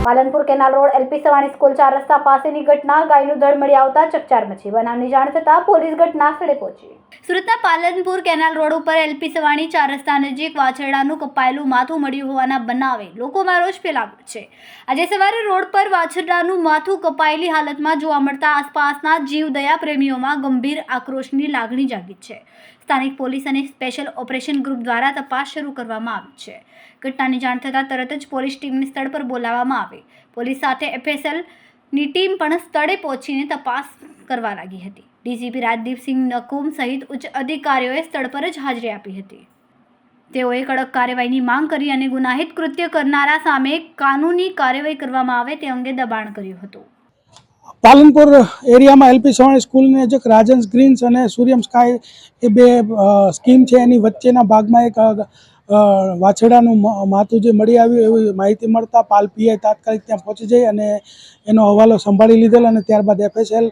Palanpur canal road LP Savani school 4 રસ્તા પાસેની ઘટના ગાયનું ધડ મળી આવતા ચકચાર મચી। બનાવની જાણ થતાં પોલીસ ઘટના સ્થળે પહોંચી। સુરતના પાલનપુર કેનાલ રોડ ઉપર એલપી સવાણી 4 રસ્તા નજીક વાછરડાનું કપાયેલું માથું મળ્યું હોવાના બનાવે લોકોમાં રોષ ફેલાવ્યો છે। આજે સવારે રોડ પર વાછરડાનું માથું કપાયેલી હાલતમાં જોવા મળતા આસપાસના જીવદયા પ્રેમીઓમાં ગંભીર આક્રોશની લાગણી જાગી છે। સ્થાનિક પોલીસ અને સ્પેશિયલ ઓપરેશન ગ્રુપ દ્વારા તપાસ શરૂ કરવામાં આવી છે। ઘટનાની જાણ થતાં તરત જ પોલીસ ટીમને સ્થળ પર બોલાવવામાં આવી। પોલીસ સાથે એફએસએલની ટીમ પણ સ્થળે પહોંચીને તપાસ કરવા લાગી હતી। ડીસીપી રાજદીપસિંહ નકુમ સહિત ઉચ્ચ અધિકારીઓએ સ્થળ પર જ હાજરી આપી હતી। તેઓએ કડક કાર્યવાહીની માંગ કરી અને ગુનાહિત કૃત્ય કરનારા સામે કાનૂની કાર્યવાહી કરવામાં આવે તે અંગે દબાણ કર્યું હતું। પાલનપુર એરિયામાં એલપી સવાણી સ્કૂલની નજીક રાજન્સ ગ્રીન્સ અને સૂર્યમ સ્કાય એ બે સ્કીમ છે। એની વચ્ચેના ભાગમાં એક વાછરડાનું માથું જે મળી આવ્યું એવી માહિતી મળતા પાલ પીઆઈ તાત્કાલિક ત્યાં પહોંચી જઈ અને એનો હવાલો સંભાળી લીધેલ અને ત્યારબાદ એફએસએલ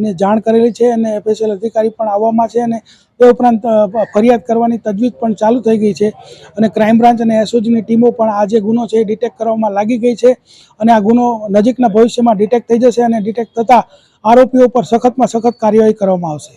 ને જાણ કરેલી છે અને એફએસએલ અધિકારી પણ આવવામાં છે અને એ ઉપરાંત ફરિયાદ કરવાની તજવીજ પણ ચાલુ થઈ ગઈ છે અને ક્રાઇમ બ્રાન્ચ અને એસઓજીની ટીમો પણ આ જે ગુનો છે એ ડિટેક્ટ કરવામાં લાગી ગઈ છે અને આ ગુનો નજીકના ભવિષ્યમાં ડિટેક્ટ થઈ જશે અને ડિટેક્ટ થતાં આરોપીઓ પર સખતમાં સખત કાર્યવાહી કરવામાં આવશે।